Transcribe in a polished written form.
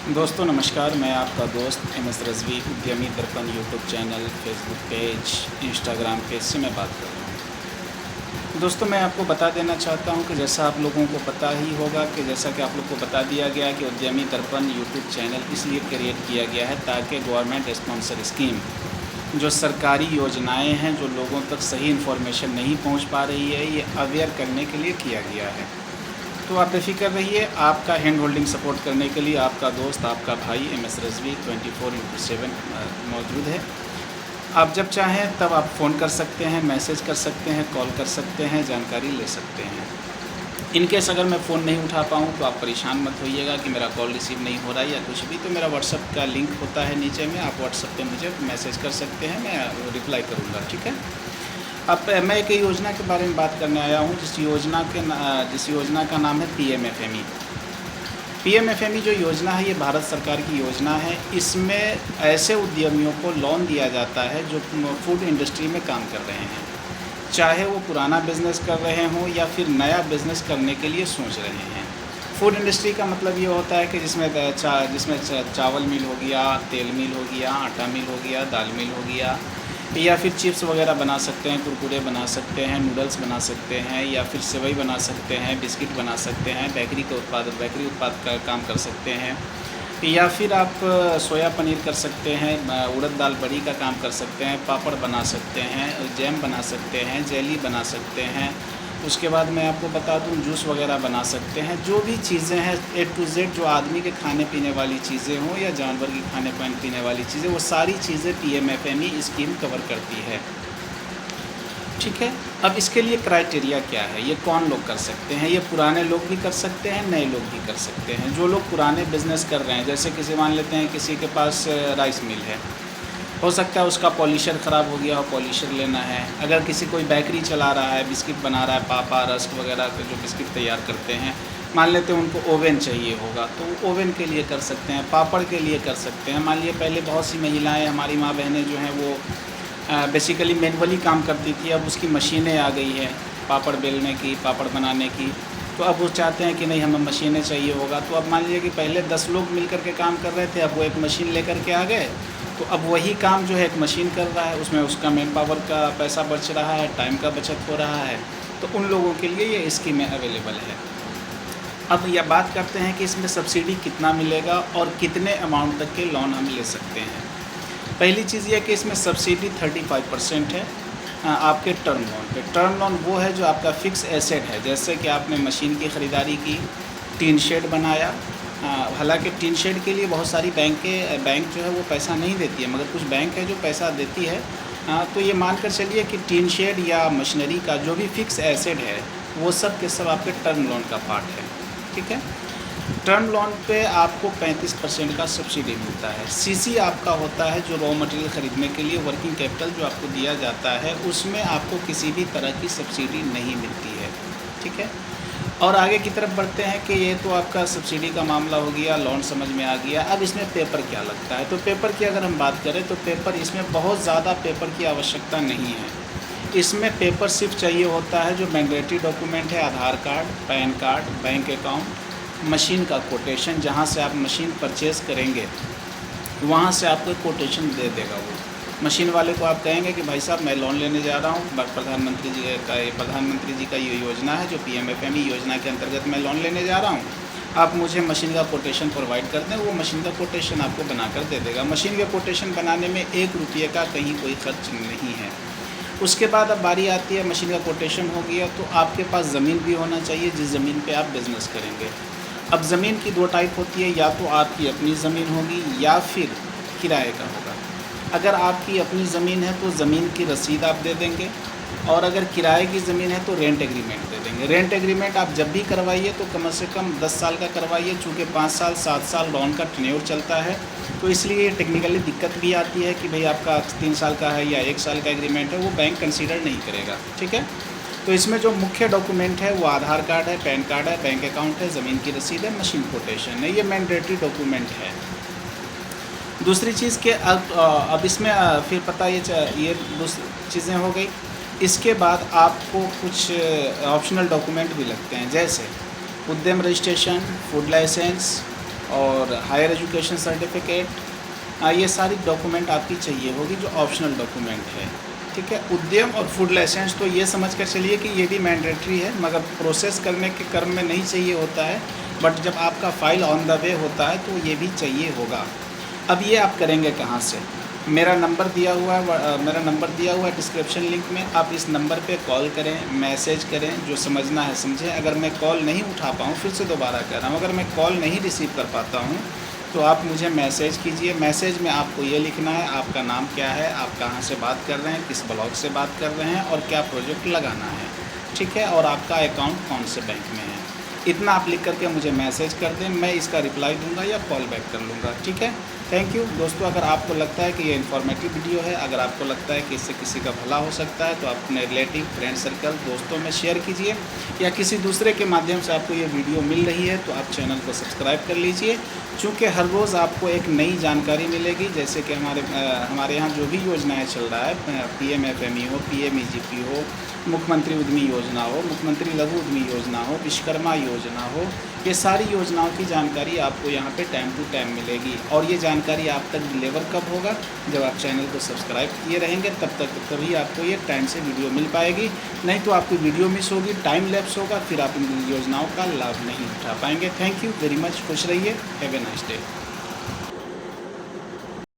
दोस्तों नमस्कार, मैं आपका दोस्त MS रज़वी उद्यमी दर्पण YouTube channel, Facebook page, Instagram page से मैं बात कर रहा हूँ। दोस्तों मैं आपको बता देना चाहता हूँ कि जैसा आप लोगों को पता ही होगा कि जैसा कि आप लोग को बता दिया गया कि उद्यमी दर्पण यूट्यूब चैनल इसलिए क्रिएट किया गया है ताकि गवर्नमेंट स्पॉन्सर स्कीम जो सरकारी योजनाएँ हैं जो लोगों तक सही इन्फॉर्मेशन नहीं पहुँच पा रही है, ये अवेयर करने के लिए किया गया है। तो आप बेफिक्र रहिए, आपका हैंड होल्डिंग सपोर्ट करने के लिए आपका दोस्त, आपका भाई MS रज़वी 24/7 मौजूद है। आप जब चाहें तब आप फ़ोन कर सकते हैं, मैसेज कर सकते हैं, कॉल कर सकते हैं, जानकारी ले सकते हैं। इन केस अगर मैं फ़ोन नहीं उठा पाऊँ तो आप परेशान मत होइएगा कि मेरा कॉल रिसीव नहीं हो रहा है या कुछ भी, तो मेरा व्हाट्सएप का लिंक होता है नीचे में, आप व्हाट्सएप पे मुझे मैसेज कर सकते हैं, मैं रिप्लाई करूँगा, ठीक है। अब मैं एक योजना के बारे में बात करने आया हूँ जिस योजना का नाम है PMFME। PMFME जो योजना है ये भारत सरकार की योजना है। इसमें ऐसे उद्यमियों को लोन दिया जाता है जो फूड इंडस्ट्री में काम कर रहे हैं, चाहे वो पुराना बिज़नेस कर रहे हों या फिर नया बिज़नेस करने के लिए सोच रहे हैं। फूड इंडस्ट्री का मतलब ये होता है कि जिसमें चावल मिल हो गया, तेल मिल हो गया, आटा मिल हो गया, दाल मिल हो गया, या फिर चिप्स वगैरह बना सकते हैं, कुरकुरे बना सकते हैं, नूडल्स बना सकते हैं, या फिर सेवई बना सकते हैं, बिस्किट बना सकते हैं, बेकरी उत्पाद का काम कर सकते हैं, या फिर आप सोया पनीर कर सकते हैं, उड़द दाल बड़ी का काम कर सकते हैं, पापड़ बना सकते हैं, जैम बना सकते हैं, जेली बना सकते हैं। उसके बाद मैं आपको बता दूं जूस वगैरह बना सकते हैं। जो भी चीज़ें हैं A to Z जो आदमी के खाने पीने वाली चीज़ें हों या जानवर की खाने पीने वाली चीज़ें, वो सारी चीज़ें PMFME स्कीम कवर करती है, ठीक है। अब इसके लिए क्राइटेरिया क्या है, ये कौन लोग कर सकते हैं? ये पुराने लोग भी कर सकते हैं, नए लोग भी कर सकते हैं। जो लोग पुराने बिज़नेस कर रहे हैं, जैसे किसी मान लेते हैं किसी के पास राइस मिल है, हो सकता है उसका पॉलिशर ख़राब हो गया हो, पॉलिशर लेना है। अगर किसी कोई बेकरी चला रहा है, बिस्किट बना रहा है, पापा रस्क वगैरह के जो बिस्किट तैयार करते हैं, मान लेते हैं उनको ओवन चाहिए होगा तो वो ओवन के लिए कर सकते हैं, पापड़ के लिए कर सकते हैं। मान लीजिए पहले बहुत सी महिलाएं, हमारी माँ बहनें जो हैं वो बेसिकली मैनुअली काम करती थी, अब उसकी मशीनें आ गई हैं पापड़ बेलने की, पापड़ बनाने की, तो अब वो चाहते हैं कि नहीं हमें मशीनें चाहिए होगा। तो अब मान लीजिए कि पहले 10 लोग मिल कर के काम कर रहे थे, अब वो एक मशीन लेकर के आ गए, तो अब वही काम जो है एक मशीन कर रहा है, उसमें उसका मैन पावर का पैसा बच रहा है, टाइम का बचत हो रहा है। तो उन लोगों के लिए ये स्कीमें अवेलेबल है। अब यह बात करते हैं कि इसमें सब्सिडी कितना मिलेगा और कितने अमाउंट तक के लोन हम ले सकते हैं। पहली चीज़ ये कि इसमें सब्सिडी 35% है आपके टर्म लोन पे। टर्म लोन वो है जो आपका फ़िक्स एसेट है, जैसे कि आपने मशीन की ख़रीदारी की, टीन शेड बनाया। हालांकि टीन शेड के लिए बहुत सारी बैंक जो है वो पैसा नहीं देती है, मगर कुछ बैंक है जो पैसा देती है। तो ये मानकर चलिए कि टीन शेड या मशीनरी का जो भी फ़िक्स एसेट है वो सब के सब आपके टर्म लोन का पार्ट है, ठीक है। टर्म लोन पे आपको 35% का सब्सिडी मिलता है। CC आपका होता है जो रॉ मटेरियल ख़रीदने के लिए वर्किंग कैपिटल जो आपको दिया जाता है, उसमें आपको किसी भी तरह की सब्सिडी नहीं मिलती है, ठीक है। और आगे की तरफ बढ़ते हैं कि ये तो आपका सब्सिडी का मामला हो गया, लोन समझ में आ गया। अब इसमें पेपर क्या लगता है, तो पेपर की अगर हम बात करें तो पेपर इसमें बहुत ज़्यादा पेपर की आवश्यकता नहीं है। इसमें पेपर सिर्फ चाहिए होता है जो मैंडेटरी डॉक्यूमेंट है, Aadhaar card, PAN card, bank account, machine का कोटेशन, जहाँ से आप मशीन परचेज़ करेंगे वहाँ से आपको कोटेशन दे देगा वो। मशीन वाले को आप कहेंगे कि भाई साहब मैं लोन लेने जा रहा हूँ, प्रधानमंत्री जी का ये योजना है जो PMFME योजना के अंतर्गत मैं लोन लेने जा रहा हूँ, आप मुझे मशीन का कोटेशन प्रोवाइड कर दें, वो मशीन का कोटेशन आपको बनाकर दे देगा। मशीन का कोटेशन बनाने में 1 रुपये का कहीं कोई खर्च नहीं है। उसके बाद अब बारी आती है, मशीन का कोटेशन हो गया तो आपके पास ज़मीन भी होना चाहिए जिस ज़मीन पे आप बिज़नेस करेंगे। अब ज़मीन की 2 टाइप होती है, या तो आपकी अपनी ज़मीन होगी या फिर किराए का होगा। अगर आपकी अपनी ज़मीन है तो ज़मीन की रसीद आप दे देंगे, और अगर किराए की ज़मीन है तो रेंट एग्रीमेंट दे देंगे। रेंट एग्रीमेंट आप जब भी करवाइए तो कम से कम 10 साल का करवाइए, चूँकि 5 साल 7 साल लोन का टेन्योर चलता है, तो इसलिए टेक्निकली दिक्कत भी आती है कि भाई आपका 3 साल का है या 1 साल का एग्रीमेंट है, वो बैंक कंसीडर नहीं करेगा, ठीक है। तो इसमें जो मुख्य डॉक्यूमेंट है वो आधार कार्ड है, पैन कार्ड है, बैंक अकाउंट है, ज़मीन की रसीद है, मशीन कोटेशन है, ये मैंडेटरी डॉक्यूमेंट है। दूसरी चीज़ के अब इसमें फिर पता ये दूसरी चीज़ें हो गई। इसके बाद आपको कुछ ऑप्शनल डॉक्यूमेंट भी लगते हैं, जैसे उद्यम रजिस्ट्रेशन, फूड लाइसेंस, और हायर एजुकेशन सर्टिफिकेट, ये सारी डॉक्यूमेंट आपकी चाहिए होगी जो ऑप्शनल डॉक्यूमेंट है। ठीक है, उद्यम और फूड लाइसेंस तो ये समझ कर चलिए कि ये भी मैंडेटरी है, मगर प्रोसेस करने के क्रम में नहीं चाहिए होता है, बट जब आपका फ़ाइल ऑन द वे होता है तो ये भी चाहिए होगा। अब ये आप करेंगे कहाँ से? मेरा नंबर दिया हुआ है डिस्क्रिप्शन लिंक में। आप इस नंबर पे कॉल करें, मैसेज करें, जो समझना है समझें। अगर मैं कॉल नहीं उठा पाऊँ, फिर से दोबारा कह रहा हूँ, अगर मैं कॉल नहीं रिसीव कर पाता हूँ तो आप मुझे मैसेज कीजिए। मैसेज में आपको ये लिखना है आपका नाम क्या है, आप कहाँ से बात कर रहे हैं, किस ब्लॉक से बात कर रहे हैं और क्या प्रोजेक्ट लगाना है। ठीक है, और आपका अकाउंट कौन से बैंक में है, इतना आप लिख करके मुझे मैसेज कर दें, मैं इसका रिप्लाई दूंगा या कॉल बैक कर लूँगा। ठीक है, थैंक यू दोस्तों। अगर आपको लगता है कि ये इन्फॉर्मेटिव वीडियो है, अगर आपको लगता है कि इससे किसी का भला हो सकता है, तो आप अपने रिलेटिव, फ्रेंड सर्कल, दोस्तों में शेयर कीजिए, या किसी दूसरे के माध्यम से आपको ये वीडियो मिल रही है तो आप चैनल को सब्सक्राइब कर लीजिए, चूँकि हर रोज़ आपको एक नई जानकारी मिलेगी। जैसे कि हमारे यहाँ जो भी योजनाएँ चल रहा है, PMFME हो, PMEGP हो, मुख्यमंत्री उद्यमी योजना हो, मुख्यमंत्री लघु उद्यमी योजना हो, विश्वकर्मा योजना हो, ये सारी योजनाओं की जानकारी आपको यहाँ पे टाइम टू टाइम मिलेगी। और ये जानकारी आप तक डिलीवर कब होगा? जब आप चैनल को सब्सक्राइब किए रहेंगे, तभी आपको ये टाइम से वीडियो मिल पाएगी। नहीं तो आपकी वीडियो मिस होगी, टाइम लैप्स होगा, फिर आप इन योजनाओं का लाभ नहीं उठा पाएंगे। थैंक यू वेरी मच, खुश रहिए, हैव ए नाइस डे।